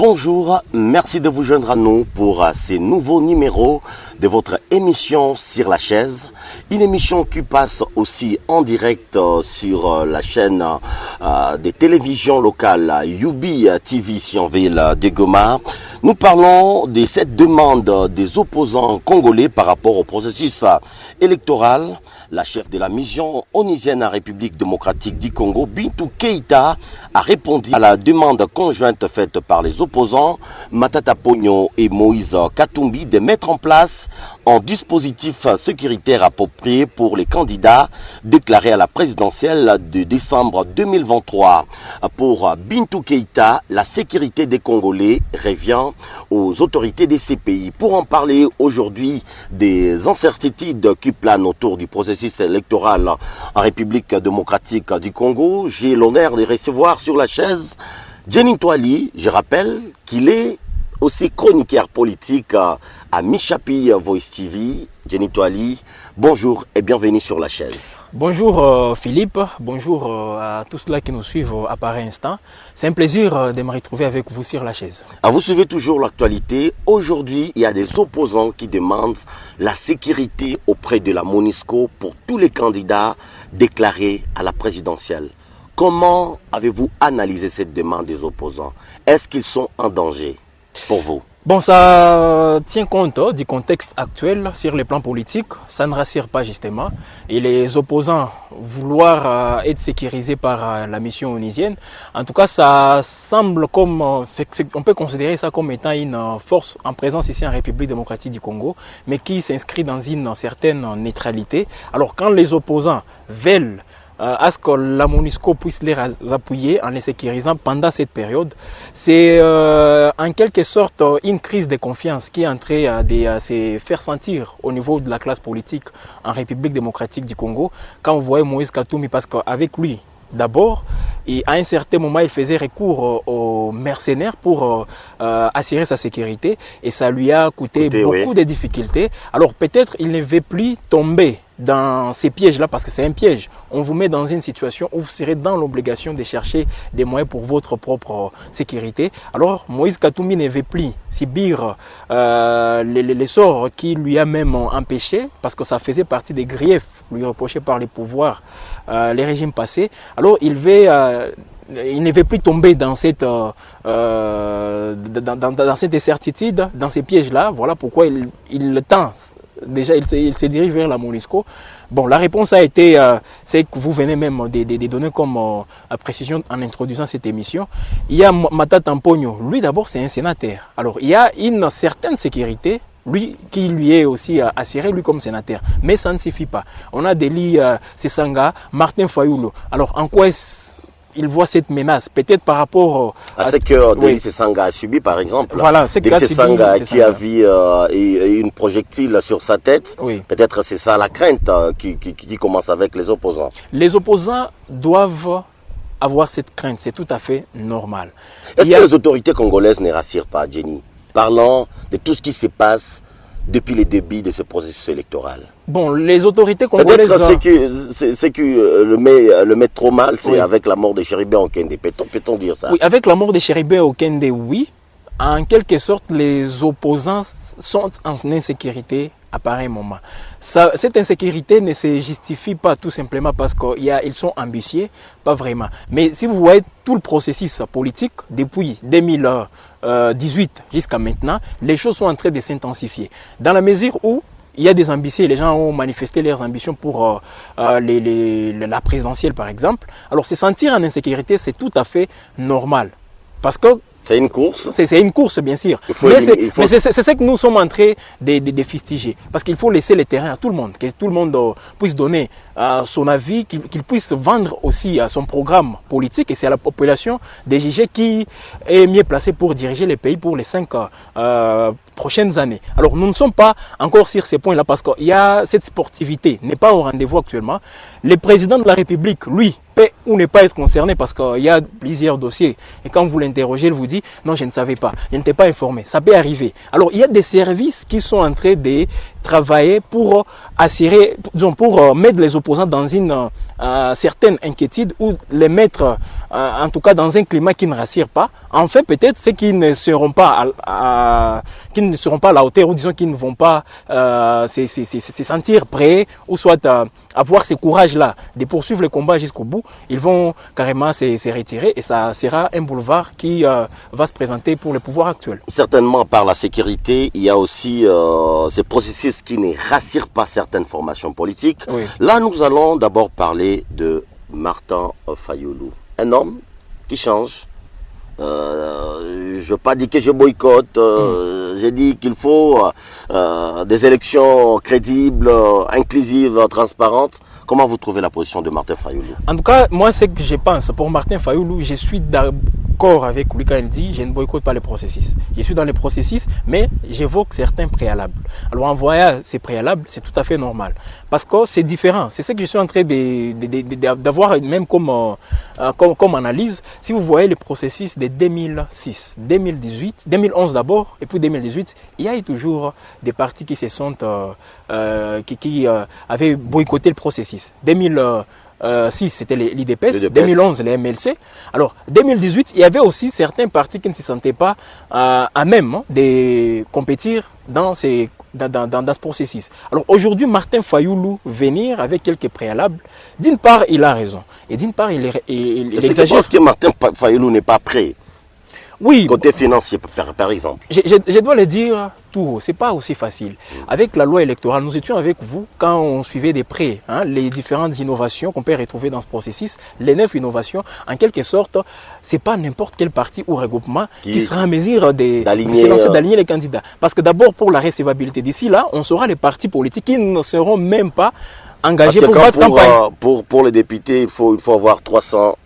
Bonjour, merci de vous joindre à nous pour ces nouveaux numéros de votre émission Sur la chaise. Une émission qui passe aussi en direct sur la chaîne de télévision locale Youbi TV Sionville de Goma. Nous parlons de cette demande des opposants congolais par rapport au processus électoral. La chef de la mission onusienne en République démocratique du Congo, Bintou Keïta, a répondu à la demande conjointe faite par les opposants Matata Ponyo et Moïse Katumbi de mettre en place un dispositif sécuritaire approprié pour les candidats déclarés à la présidentielle de décembre 2023. Pour Bintou Keïta, la sécurité des Congolais revient aux autorités de ces pays. Pour en parler aujourd'hui des incertitudes qui planent autour du processus électoral en République démocratique du Congo, j'ai l'honneur de recevoir sur la chaise Jenny Toali. Je rappelle qu'il est aussi chroniqueur politique à Michapi Voice TV. Jenny Toali, bonjour et bienvenue sur la chaise. Bonjour Philippe, bonjour à tous ceux qui nous suivent à pareil instant. C'est un plaisir de me retrouver avec vous sur la chaise. Vous suivez toujours l'actualité. Aujourd'hui, il y a des opposants qui demandent la sécurité auprès de la MONUSCO pour tous les candidats déclarés à la présidentielle. Comment avez-vous analysé cette demande des opposants? Est-ce qu'ils sont en danger pour vous? Bon, ça tient compte du contexte actuel sur le plan politique. Ça ne rassure pas justement. Et les opposants vouloir être sécurisés par la mission onusienne, en tout cas, ça semble comme, on peut considérer ça comme étant une force en présence ici en République démocratique du Congo, mais qui s'inscrit dans une certaine neutralité. Alors, quand les opposants veulent à ce que la MONUSCO puisse les appuyer en les sécurisant pendant cette période, c'est en quelque sorte une crise de confiance qui est en train de se faire sentir au niveau de la classe politique en République démocratique du Congo. Quand vous voyez Moïse Katumbi, parce qu'avec lui, d'abord, et à un certain moment, il faisait recours aux mercenaires pour assurer sa sécurité et ça lui a coûté beaucoup de difficultés. Alors peut-être il ne veut plus tomber dans ces pièges-là parce que c'est un piège. On vous met dans une situation où vous serez dans l'obligation de chercher des moyens pour votre propre sécurité. Alors Moïse Katumbi ne veut plus subir les sorts qui lui a même empêché, parce que ça faisait partie des griefs lui reprochés par les pouvoirs, les régimes passés. Alors il ne veut plus tomber dans cette incertitude, dans ces pièges-là. Voilà pourquoi il tend. Déjà, il se dirige vers la MONUSCO. Bon, la réponse a été, c'est que vous venez même de donner comme précision en introduisant cette émission. Il y a Matata Ponyo. Lui, d'abord, c'est un sénateur. Alors, il y a une certaine sécurité, lui, qui lui est aussi assuré, lui, comme sénateur. Mais ça ne suffit pas. On a Deli Sesanga, Martin Fayulu. Alors, en quoi il voit cette menace, peut-être par rapport à ce que Deli Sesanga a subi, par exemple. Voilà, ce Deli Sesanga qui a vu une projectile sur sa tête. Oui. Peut-être c'est ça la crainte qui commence avec les opposants. Les opposants doivent avoir cette crainte, c'est tout à fait normal. Est-ce que les autorités congolaises ne rassurent pas, Jenny? Parlons de tout ce qui se passe depuis le début de ce processus électoral. Bon, les autorités congolaises... Peut-être ce qui le met trop mal, c'est avec la mort de Chéribé Okende. Peut-on dire ça? Oui, avec la mort de Chéribé Okende, oui. En quelque sorte, les opposants sont en insécurité à pareil moment. Cette insécurité ne se justifie pas tout simplement parce qu'ils sont ambitieux, pas vraiment. Mais si vous voyez tout le processus politique depuis 2018 jusqu'à maintenant, les choses sont en train de s'intensifier. Dans la mesure où il y a des ambitieux, les gens ont manifesté leurs ambitions pour la présidentielle par exemple. Alors se sentir en insécurité, c'est tout à fait normal. Parce que c'est une course. C'est une course, bien sûr. Mais c'est ce que nous sommes en train de fustiger. Parce qu'il faut laisser le terrain à tout le monde. Que tout le monde puisse donner son avis, qu'il puisse vendre aussi son programme politique. Et c'est à la population de juger qui est mieux placé pour diriger le pays pour les 5 prochaines années. Alors nous ne sommes pas encore sur ces points-là parce qu'il y a cette sportivité n'est pas au rendez-vous actuellement. Le président de la République, lui, peut ou ne pas être concerné parce qu'il y a plusieurs dossiers. Et quand vous l'interrogez, il vous dit « Non, je ne savais pas, je n'étais pas informé. » Ça peut arriver. Alors, il y a des services qui sont en train de travailler pour assurer, disons, pour mettre les opposants dans une certaine inquiétude ou les mettre en tout cas dans un climat qui ne rassure pas. Enfin, peut-être ceux qui ne seront pas à la hauteur, ou disons qui ne vont pas se sentir prêts, ou soit avoir ce courage-là de poursuivre le combat jusqu'au bout, ils vont carrément se retirer, et ça sera un boulevard qui va se présenter pour le pouvoir actuel. Certainement, par la sécurité, il y a aussi ces processus qui ne rassurent pas certaines formations politiques. Oui. Là, nous allons d'abord parler de Martin Fayulu, un homme qui change. Je ne veux pas dire que je boycotte, j'ai dit qu'il faut des élections crédibles, inclusives, transparentes. Comment vous trouvez la position de Martin Fayulu? En tout cas, moi, ce que je pense pour Martin Fayulu, je suis d'accord avec lui quand il dit je ne boycotte pas les processus. Je suis dans les processus, mais j'évoque certains préalables. Alors, en voyant ces préalables, c'est tout à fait normal. Parce que c'est différent. C'est ce que je suis en train d'avoir même comme analyse. Si vous voyez les processus de 2006, 2018, 2011 d'abord, et puis 2018, il y a eu toujours des partis qui se sont qui avaient boycotté le processus. 2006, c'était l'IDPS, 2011, les MLC. Alors, 2018, il y avait aussi certains partis qui ne se sentaient pas à même de compétir dans ce processus. Alors, aujourd'hui, Martin Fayulu venir avec quelques préalables, d'une part, il a raison. Et d'une part, il exagère. Parce que Martin Fayulu n'est pas prêt. Oui. Côté financier, par exemple. Je dois le dire tout haut, c'est pas aussi facile. Avec la loi électorale, nous étions avec vous quand on suivait de près les différentes innovations qu'on peut retrouver dans ce processus. Les 9 innovations, en quelque sorte, c'est pas n'importe quel parti ou regroupement qui sera en mesure d'aligner les candidats. Parce que d'abord, pour la recevabilité d'ici là, on saura les partis politiques qui ne seront même pas engagés pour votre campagne. Pour les députés, il faut avoir 300.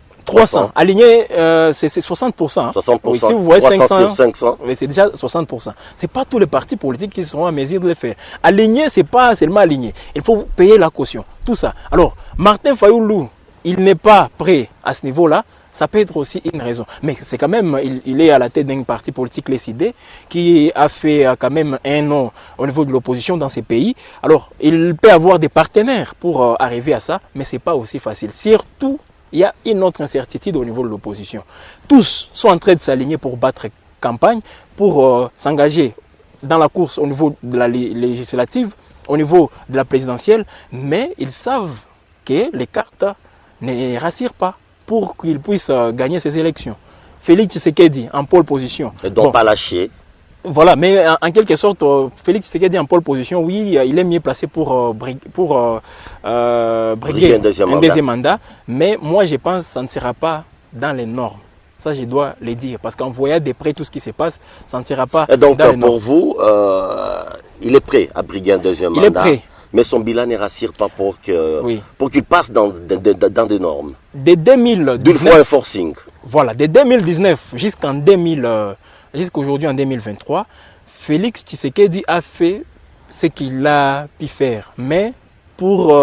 Aligné, c'est 60%. 60%. Oui, si vous voyez 500, 500. c'est déjà 60%. C'est pas tous les partis politiques qui seront en mesure de le faire. Aligné, c'est pas seulement aligné. Il faut payer la caution. Tout ça. Alors, Martin Fayulu, il n'est pas prêt à ce niveau-là. Ça peut être aussi une raison. Mais c'est quand même, il est à la tête d'un parti politique, les idées, qui a fait quand même un nom au niveau de l'opposition dans ces pays. Alors, il peut avoir des partenaires pour arriver à ça, mais c'est pas aussi facile. Surtout, il y a une autre incertitude au niveau de l'opposition. Tous sont en train de s'aligner pour battre campagne, pour s'engager dans la course au niveau de la législative, au niveau de la présidentielle, mais ils savent que les cartes ne rassurent pas pour qu'ils puissent gagner ces élections. Félix Tshisekedi en pole position. Et donc pas lâcher. Voilà, mais en quelque sorte, Félix Tshisekedi en pole position, oui, il est mieux placé pour briguer un deuxième mandat. Mais moi, je pense que ça ne sera pas dans les normes. Ça, je dois le dire. Parce qu'en voyant de près tout ce qui se passe, ça ne sera pas et donc, dans les normes. Pour vous, il est prêt à briguer un deuxième mandat. Il est prêt. Mais son bilan ne rassure pas pour qu'il passe dans des normes. De 2019. D'une fois un forcing. Voilà, de 2019 jusqu'aujourd'hui en 2023, Félix Tshisekedi a fait ce qu'il a pu faire. Mais pour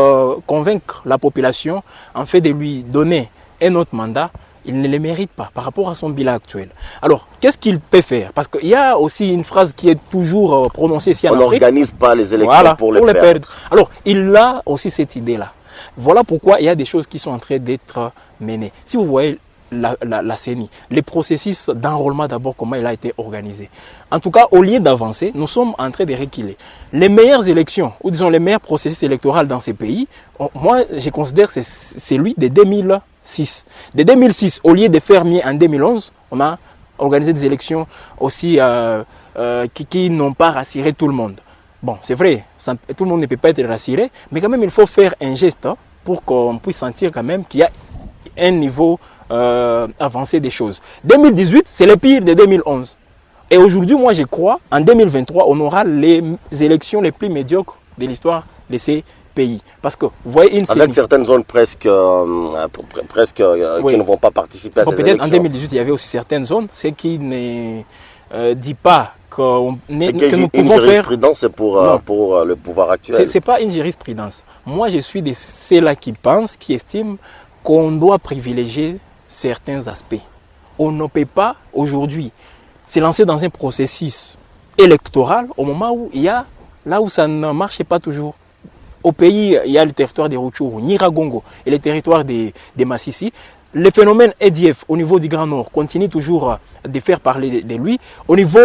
convaincre la population, en fait de lui donner un autre mandat, il ne le mérite pas par rapport à son bilan actuel. Alors, qu'est-ce qu'il peut faire? Parce qu'il y a aussi une phrase qui est toujours prononcée ici en Afrique. On n'organise pas les élections pour les perdre. Alors, il a aussi cette idée-là. Voilà pourquoi il y a des choses qui sont en train d'être menées. Si vous voyez la CENI, les processus d'enrôlement d'abord, comment il a été organisé. En tout cas, au lieu d'avancer, nous sommes en train de reculer. Les meilleures élections, ou disons les meilleurs processus électoraux dans ces pays, moi je considère que c'est celui de 2006. De 2006, au lieu de faire mieux en 2011, on a organisé des élections aussi qui n'ont pas rassuré tout le monde. Bon, c'est vrai, tout le monde ne peut pas être rassuré, mais quand même il faut faire un geste pour qu'on puisse sentir quand même qu'il y a un niveau avancé des choses. 2018, c'est le pire de 2011. Et aujourd'hui, moi je crois, en 2023, on aura les élections les plus médiocres de l'histoire de ces pays. Parce que, vous voyez, avec certaines zones presque qui ne vont pas participer à ces élections. Peut-être en 2018, il y avait aussi certaines zones, ce qui ne dit pas que nous pouvons faire... C'est pour le pouvoir actuel. Ce n'est pas une jurisprudence. Moi, je suis de ceux-là qui pensent, qui estiment qu'on doit privilégier certains aspects. On ne peut pas aujourd'hui se lancer dans un processus électoral au moment où il y a là où ça ne marchait pas toujours. Au pays, il y a le territoire des Rutshuru, Nyiragongo et le territoire des Massissi. Le phénomène EDF au niveau du Grand Nord continue toujours de faire parler de lui. Au niveau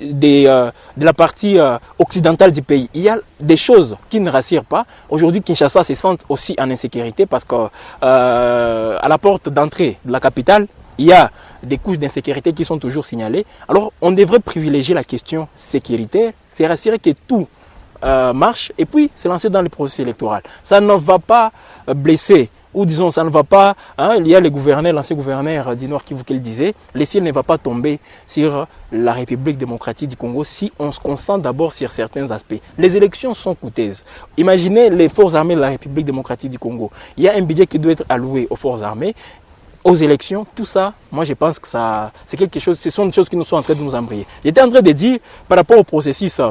de la partie occidentale du pays, il y a des choses qui ne rassurent pas. Aujourd'hui, Kinshasa se sent aussi en insécurité parce qu'à la porte d'entrée de la capitale, il y a des couches d'insécurité qui sont toujours signalées. Alors, on devrait privilégier la question sécuritaire, c'est rassurer que tout marche et puis se lancer dans le processus électoral. Ça ne va pas blesser, ou disons ça ne va pas, il y a le gouverneur, l'ancien gouverneur du Nord qui le disait, le ciel ne va pas tomber sur la République démocratique du Congo si on se concentre d'abord sur certains aspects. Les élections sont coûteuses. Imaginez les forces armées de la République démocratique du Congo. Il y a un budget qui doit être alloué aux forces armées, aux élections, tout ça, moi je pense que ça, c'est quelque chose, ce sont des choses qui nous sont en train de nous embrayer. J'étais en train de dire, par rapport au processus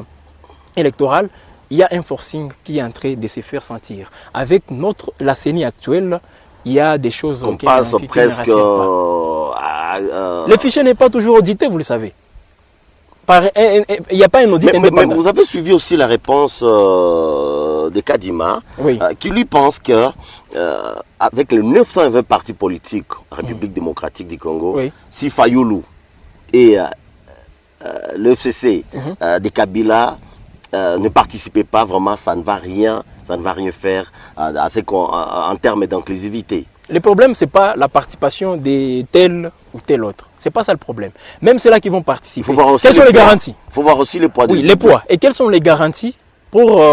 électoral, il y a un forcing qui est en train de se faire sentir. Avec la CENI actuelle, il y a des choses on passe presque le fichier n'est pas toujours audité, vous le savez. Il n'y a pas un audit indépendant. Mais vous avez suivi aussi la réponse de Kadima, oui. Qui lui pense que avec les 920 partis politiques République démocratique du Congo, oui. si Fayoulou et le FCC de Kabila ne participaient pas, vraiment, ça ne va rien faire en termes d'inclusivité. Le problème, ce n'est pas la participation de tel ou tel autre. Ce n'est pas ça le problème. Même ceux-là qui vont participer. Quelles sont les garanties? Il faut voir aussi les poids. Oui, les poids. Et quelles sont les garanties pour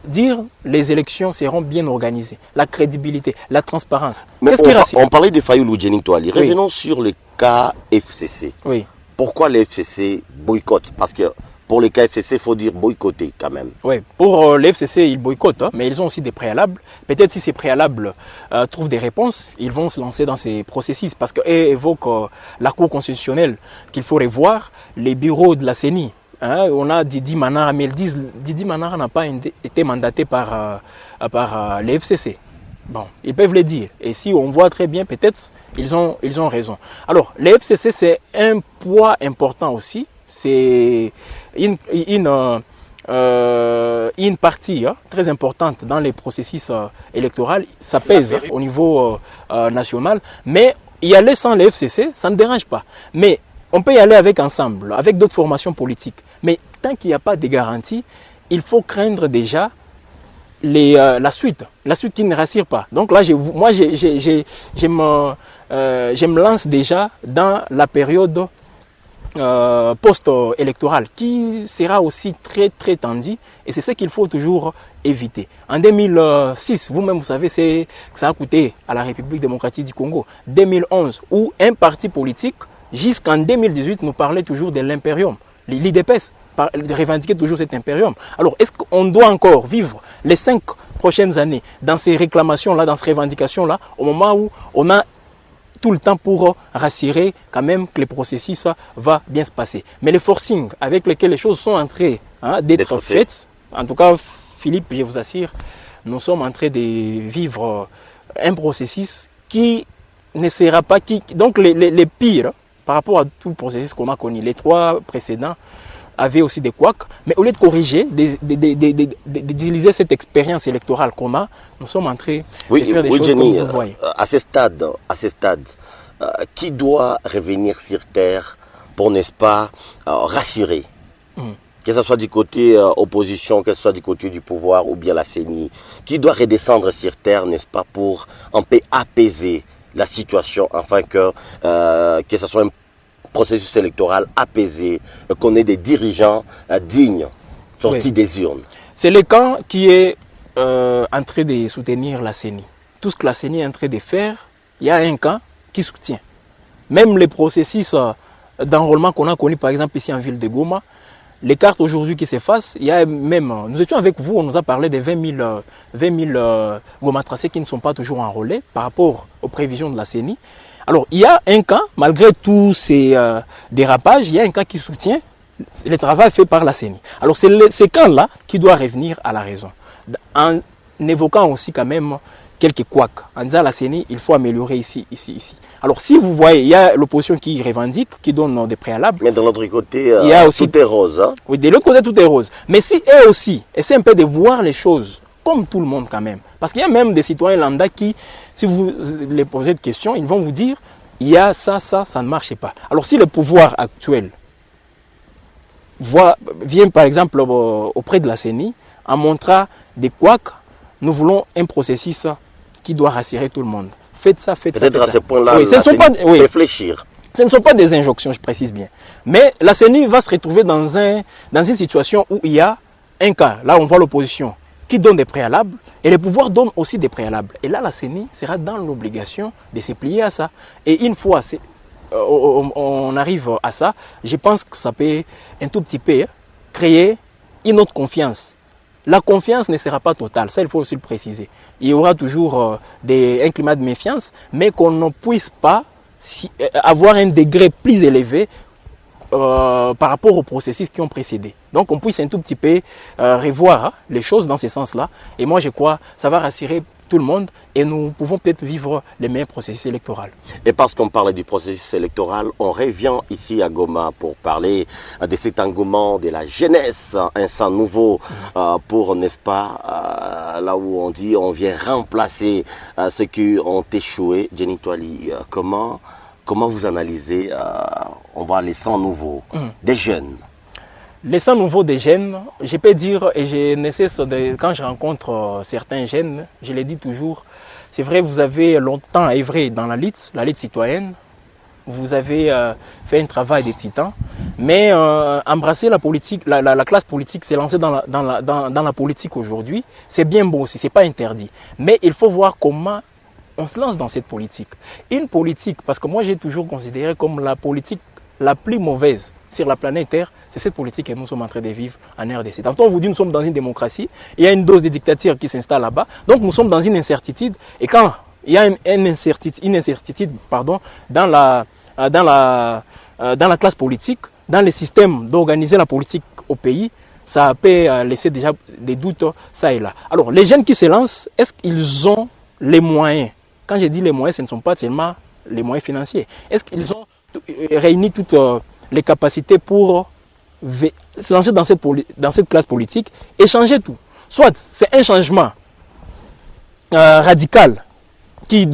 dire les élections seront bien organisées? La crédibilité, la transparence. On parlait de Fayoulou Djening Toali. Revenons sur le cas FCC. Oui. Pourquoi les FCC boycottent? Parce que pour les KFCC, il faut dire boycotter quand même. Oui, pour les FCC, ils boycottent, mais ils ont aussi des préalables. Peut-être si ces préalables trouvent des réponses, ils vont se lancer dans ces processus. Parce qu'eux évoquent la Cour constitutionnelle qu'il faut revoir, les bureaux de la CENI. On a Didi Manara, mais ils disent Didi Manara n'a pas été mandaté par les FCC. Bon, ils peuvent le dire. Et si on voit très bien, peut-être, ils ont raison. Alors, les FCC, c'est un poids important aussi. C'est une partie très importante dans les processus électoraux. Ça pèse au niveau national. Mais y aller sans les FCC, ça ne dérange pas. Mais on peut y aller ensemble, avec d'autres formations politiques. Mais tant qu'il n'y a pas de garantie, il faut craindre déjà la suite qui ne rassure pas. Donc là, je me lance déjà dans la période post-électorale qui sera aussi très très tendue et c'est ce qu'il faut toujours éviter. En 2006, vous-même vous savez, ça a coûté à la République démocratique du Congo. 2011, où un parti politique, jusqu'en 2018, nous parlait toujours de l'impérium. L'IDPS revendiquait toujours cet impérium. Alors, est-ce qu'on doit encore vivre les 5 prochaines années dans ces réclamations-là, dans ces revendications-là, au moment où on a tout le temps pour rassurer quand même que le processus va bien se passer. Mais le forcing avec lequel les choses sont en train d'être faites, en tout cas, Philippe, je vous assure, nous sommes en train de vivre un processus qui ne sera pas... Donc les pires, par rapport à tout le processus qu'on a connu, les 3 précédents avaient aussi des couacs, mais au lieu de corriger, d'utiliser cette expérience électorale qu'on a, nous sommes en train de faire des choses Jenny, comme vous voyez. À ce stade, qui doit revenir sur terre pour, n'est-ce pas, rassurer, que ce soit du côté opposition, que ce soit du côté du pouvoir ou bien la CENI, qui doit redescendre sur terre, n'est-ce pas, pour un peu apaiser la situation, afin que ce soit un processus électoral apaisé, qu'on ait des dirigeants dignes, sortis des urnes. C'est le camp qui est en train de soutenir la CENI. Tout ce que la CENI est en train de faire, il y a un camp qui soutient. Même les processus d'enrôlement qu'on a connus, par exemple ici en ville de Goma, les cartes aujourd'hui qui s'effacent, il y a même, nous étions avec vous, on nous a parlé de 20 000 Goma tracés qui ne sont pas toujours enrôlés par rapport aux prévisions de la CENI. Alors, il y a un camp, malgré tous ces dérapages, il y a un camp qui soutient le travail fait par la CENI. Alors, c'est ce camp-là qui doit revenir à la raison. En évoquant aussi quand même quelques couacs en disant la CENI, il faut améliorer ici, ici, ici. Alors si vous voyez, il y a l'opposition qui revendique, qui donne des préalables. Mais de l'autre côté, il y a aussi, tout est rose. Hein? Oui, de l'autre côté, tout est rose. Mais si eux aussi essaient un peu de voir les choses comme tout le monde quand même. Parce qu'il y a même des citoyens lambda qui, si vous les posez de questions, ils vont vous dire, il y a ça, ça ne marche pas. Alors si le pouvoir actuel vient par exemple auprès de la CENI, en montrant des couacs, nous voulons un processus qui doit rassurer tout le monde. Faites ça, faites ça. Peut-être à ce point-là, oui, réfléchir. Ce ne sont pas des injonctions, je précise bien. Mais la CENI va se retrouver dans une situation où il y a un cas, là on voit l'opposition, qui donne des préalables, et le pouvoir donne aussi des préalables. Et là, la CENI sera dans l'obligation de se plier à ça. Et une fois on arrive à ça, je pense que ça peut un tout petit peu créer une autre confiance. La confiance ne sera pas totale, ça il faut aussi le préciser. Il y aura toujours un climat de méfiance, mais qu'on ne puisse pas avoir un degré plus élevé par rapport aux processus qui ont précédé. Donc on puisse un tout petit peu revoir les choses dans ce sens-là. Et moi je crois que ça va rassurer tout le monde et nous pouvons peut-être vivre les meilleurs processus électoraux. Et parce qu'on parle du processus électoral, on revient ici à Goma pour parler de cet engouement de la jeunesse, un sang nouveau pour, n'est-ce pas, là où on dit on vient remplacer ceux qui ont échoué. Jenny Twali, comment vous analysez, on voit les sangs nouveaux des jeunes? Les sangs nouveaux des jeunes, je peux dire, et je ne cesse quand je rencontre certains jeunes, je les dis toujours, c'est vrai, vous avez longtemps œuvré dans la lutte citoyenne, vous avez fait un travail de titan, mais embrasser la politique, la classe politique, s'est lancée dans la politique aujourd'hui, c'est bien beau aussi, c'est pas interdit. Mais il faut voir comment on se lance dans cette politique. Une politique, parce que moi j'ai toujours considéré comme la politique la plus mauvaise sur la planète Terre, c'est cette politique que nous sommes en train de vivre en RDC. Tantôt on vous dit que nous sommes dans une démocratie, il y a une dose de dictature qui s'installe là-bas, donc nous sommes dans une incertitude, et quand il y a une incertitude dans la classe politique, dans le système d'organiser la politique au pays, ça peut laisser déjà des doutes, ça et là. Alors les jeunes qui se lancent, est-ce qu'ils ont les moyens? Quand je dis les moyens, ce ne sont pas seulement les moyens financiers. Est-ce qu'ils ont réuni toutes les capacités pour se lancer dans cette classe politique et changer tout? Soit c'est un changement radical qui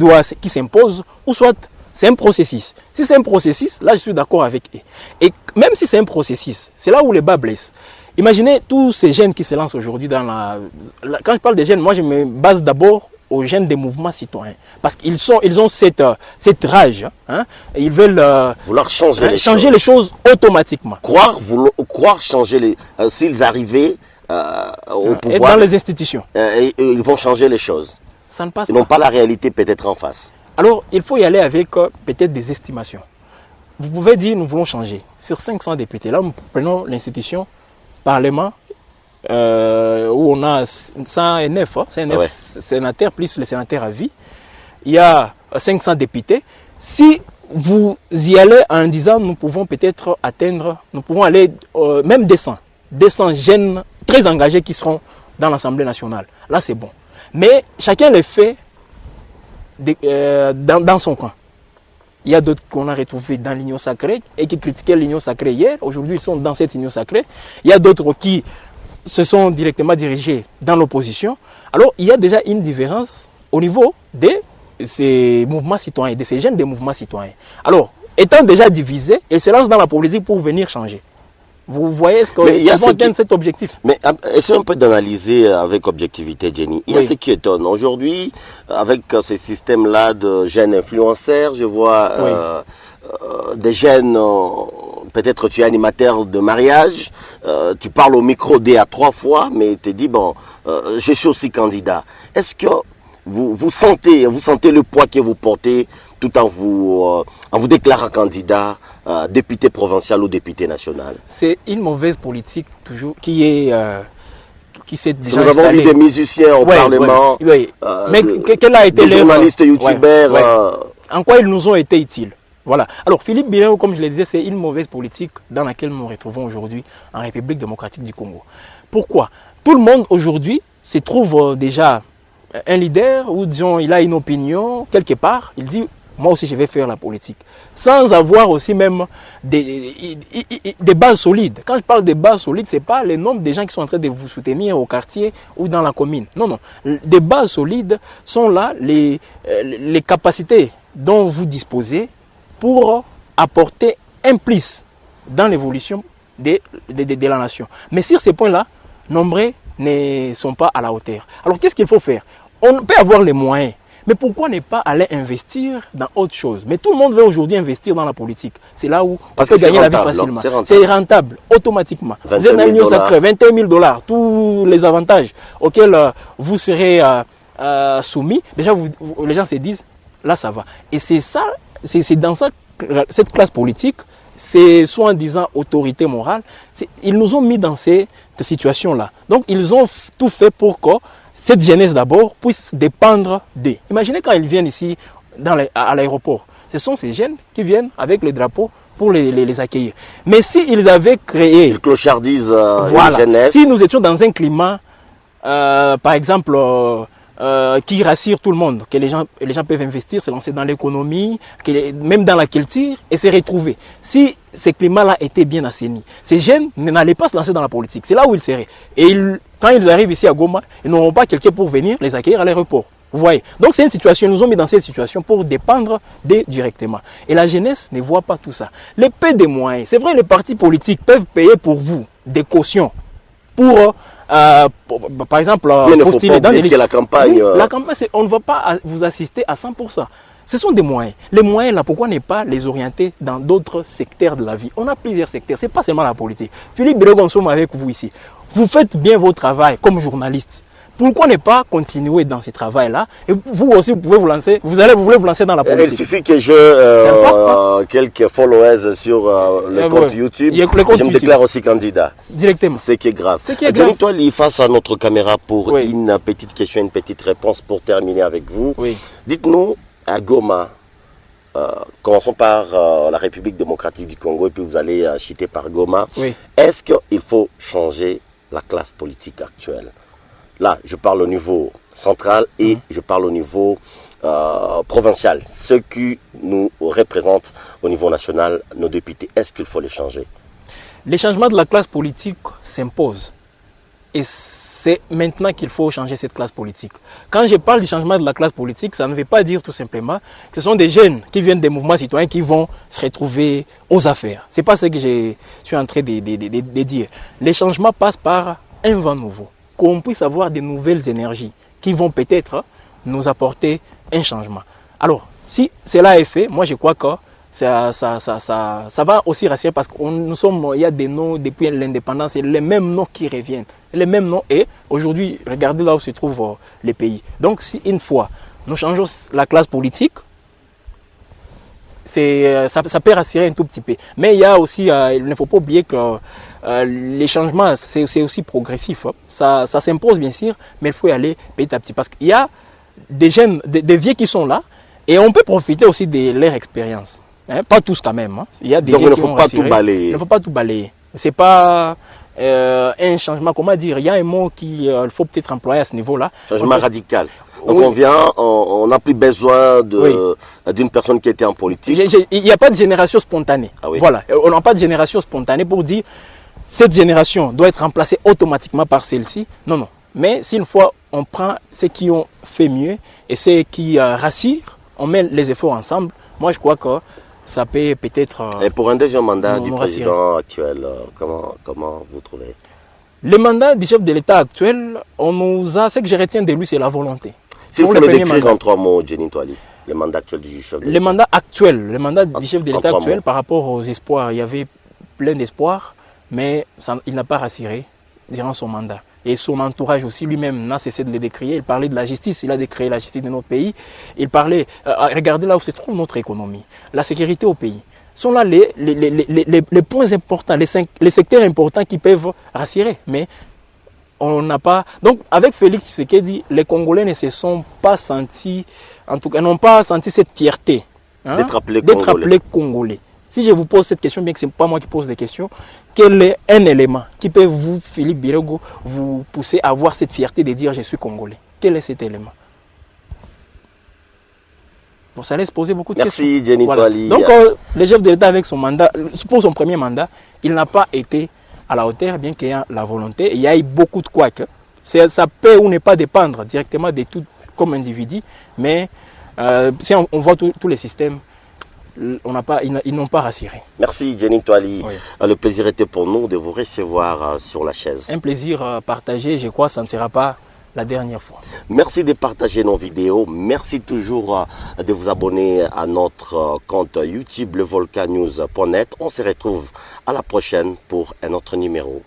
s'impose, ou soit c'est un processus. Si c'est un processus, là je suis d'accord avec eux. Et même si c'est un processus, c'est là où les bas blessent. Imaginez tous ces jeunes qui se lancent aujourd'hui dans quand je parle des jeunes, moi je me base d'abord aux jeunes des mouvements citoyens. Parce qu'ils ont cette rage. Hein, ils veulent vouloir changer les choses automatiquement. Croire changer s'ils arrivaient au pouvoir. Et dans les institutions. Ils vont changer les choses. Ça ne passe pas. Ils n'ont pas la réalité peut-être en face. Alors, il faut y aller avec peut-être des estimations. Vous pouvez dire, nous voulons changer. Sur 500 députés, là, nous prenons l'institution Parlement, où on a 109 sénateurs, plus les sénateurs à vie. Il y a 500 députés. Si vous y allez en disant, nous pouvons peut-être atteindre, nous pouvons aller même 200 jeunes très engagés qui seront dans l'Assemblée nationale. Là, c'est bon. Mais chacun le fait dans son camp. Il y a d'autres qu'on a retrouvés dans l'Union sacrée et qui critiquaient l'Union sacrée hier. Aujourd'hui, ils sont dans cette Union sacrée. Il y a d'autres qui se sont directement dirigés dans l'opposition. Alors, il y a déjà une différence au niveau de ces mouvements citoyens, de ces jeunes des mouvements citoyens. Alors, étant déjà divisés, ils se lancent dans la politique pour venir changer. Vous voyez ce qu'ils vont atteindre cet objectif. Mais essayons un peu d'analyser avec objectivité, Jenny. Il y a ce qui étonne. Aujourd'hui, avec ce système-là de jeunes influenceurs, je vois des jeunes, peut-être tu es animateur de mariage, tu parles au micro 2 à 3 fois, mais tu te dis, bon, je suis aussi candidat. Est-ce que vous sentez le poids que vous portez tout en vous déclarant candidat, député provincial ou député national? C'est une mauvaise politique toujours qui s'est déjà Nous avons vu des musiciens au Parlement, mais quelle a été des journalistes, youtubeurs. En quoi ils nous ont été utiles? Voilà. Alors Philippe Bileo, comme je le disais, c'est une mauvaise politique dans laquelle nous nous retrouvons aujourd'hui en République démocratique du Congo. Pourquoi? Tout le monde aujourd'hui se trouve déjà un leader, ou disons, il a une opinion, quelque part, il dit, moi aussi je vais faire la politique. Sans avoir aussi même des bases solides. Quand je parle de bases solides, ce n'est pas le nombre de gens qui sont en train de vous soutenir au quartier ou dans la commune. Non, non. Des bases solides sont là, les capacités dont vous disposez pour apporter un plus dans l'évolution de la nation. Mais sur ces points-là, nombreux ne sont pas à la hauteur. Alors qu'est-ce qu'il faut faire? On peut avoir les moyens. Mais pourquoi ne pas aller investir dans autre chose? Mais tout le monde veut aujourd'hui investir dans la politique. C'est là où on peut gagner la vie facilement. C'est rentable, automatiquement. Vous êtes dans l'Union sacrée, 21 000 $, tous les avantages auxquels vous serez soumis. Déjà, les gens se disent, là ça va. Et c'est ça, c'est dans ça, cette classe politique, c'est soi-disant autorité morale, ils nous ont mis dans cette situation-là. Donc ils ont tout fait pour que cette jeunesse d'abord puisse dépendre d'eux. Imaginez quand ils viennent ici à l'aéroport. Ce sont ces jeunes qui viennent avec les drapeaux pour les accueillir. Mais s'ils avaient créé... Ils clochardisent voilà, la jeunesse. Si nous étions dans un climat, par exemple, qui rassure tout le monde, que les gens peuvent investir, se lancer dans l'économie, même dans la culture, et se retrouver. Si ce climat-là était bien assaini, ces jeunes n'allaient pas se lancer dans la politique. C'est là où ils seraient. Et quand ils arrivent ici à Goma, ils n'auront pas quelqu'un pour venir les accueillir à l'aéroport. Vous voyez. Donc c'est une situation, ils nous ont mis dans cette situation pour dépendre d'eux directement. Et la jeunesse ne voit pas tout ça. Les peu des moyens, c'est vrai, les partis politiques peuvent payer pour vous des cautions pour par exemple, postuler dans la campagne. Oui, la campagne, on ne va pas vous assister à 100%. Ce sont des moyens. Les moyens, là, pourquoi ne pas les orienter dans d'autres secteurs de la vie? On a plusieurs secteurs, ce n'est pas seulement la politique. Philippe Birogo, nous sommes avec vous ici. Vous faites bien votre travail comme journaliste. Pourquoi ne pas continuer dans ce travail-là? Et vous aussi, vous pouvez vous lancer, vous voulez vous lancer dans la politique. Il suffit que je quelques followers sur le compte YouTube. Je me déclare aussi candidat. Directement. Ce qui est grave. Toi, face à notre caméra pour une petite question, une petite réponse pour terminer avec vous. Oui. Dites-nous, à Goma, commençons par la République démocratique du Congo et puis vous allez chuter par Goma. Oui. Est-ce qu'il faut changer la classe politique actuelle? Là, je parle au niveau central et je parle au niveau provincial. Ceux qui nous représentent au niveau national, nos députés, est-ce qu'il faut les changer? Les changements de la classe politique s'imposent. Et c'est maintenant qu'il faut changer cette classe politique. Quand je parle du changement de la classe politique, ça ne veut pas dire tout simplement que ce sont des jeunes qui viennent des mouvements citoyens qui vont se retrouver aux affaires. Ce n'est pas ce que je suis en train de dire. Les changements passent par un vent nouveau. Qu'on puisse avoir de nouvelles énergies qui vont peut-être nous apporter un changement. Alors, si cela est fait, moi je crois que ça va aussi rassurer parce qu'il y a des noms depuis l'indépendance, et les mêmes noms qui reviennent. Les mêmes noms, et aujourd'hui, regardez là où se trouvent les pays. Donc, si une fois nous changeons la classe politique, ça peut rassurer un tout petit peu. Mais il y a aussi, il ne faut pas oublier que les changements, c'est aussi progressif. Ça s'impose bien sûr, mais il faut y aller petit à petit. Parce qu'il y a des jeunes, des vieux qui sont là, et on peut profiter aussi de leur expérience. Hein, pas tous quand même. Hein. Il y a des Donc il ne faut pas tout balayer. Il ne faut pas tout balayer. C'est pas un changement, comment dire, il y a un mot qu'il faut peut-être employer à ce niveau-là. Changement radical. Donc on n'a plus besoin d'une personne qui était en politique. Il n'y a pas de génération spontanée. Ah oui. Voilà, on n'a pas de génération spontanée pour dire cette génération doit être remplacée automatiquement par celle-ci. Non, non. Mais si une fois on prend ceux qui ont fait mieux et ceux qui rassurent, on met les efforts ensemble, moi je crois que ça peut-être... Et pour un deuxième mandat du président actuel, comment vous trouvez? Le mandat du chef de l'État actuel, ce que je retiens de lui, c'est la volonté. Si vous pouvez le décrire en 3 mots, Jenny Toali, le mandat actuel du chef de l'État. Le mandat du chef de l'État actuel, par rapport aux espoirs, il y avait plein d'espoirs, mais il n'a pas rassuré durant son mandat. Et son entourage aussi, lui-même, n'a cessé de le décrier. Il parlait de la justice, il a décrié la justice de notre pays. Il parlait, regardez là où se trouve notre économie, la sécurité au pays. Ce sont là les points importants, les secteurs importants qui peuvent rassurer. Mais on n'a pas... Donc, avec Félix Tshisekedi, les Congolais ne se sont pas sentis, en tout cas, n'ont pas senti cette fierté d'être appelés Congolais. Si je vous pose cette question, bien que ce n'est pas moi qui pose des questions, quel est un élément qui peut vous, Philippe Birogo, vous pousser à avoir cette fierté de dire je suis Congolais? Quel est cet élément? Bon, ça laisse poser beaucoup de Merci, questions. Jenny Toali. Donc, le chef de l'État, avec son mandat, pour son premier mandat, il n'a pas été à la hauteur, bien qu'il y ait la volonté. Il y a eu beaucoup de couacs. Ça peut ou ne pas dépendre directement de tout comme individu, mais si on voit tous les systèmes, ils n'ont pas rassuré. Merci, Jenny Toali. Oui. Le plaisir était pour nous de vous recevoir sur la chaise. Un plaisir partagé, je crois que ça ne sera pas la dernière fois. Merci de partager nos vidéos. Merci toujours de vous abonner à notre compte YouTube levolcanews.net. On se retrouve à la prochaine pour un autre numéro.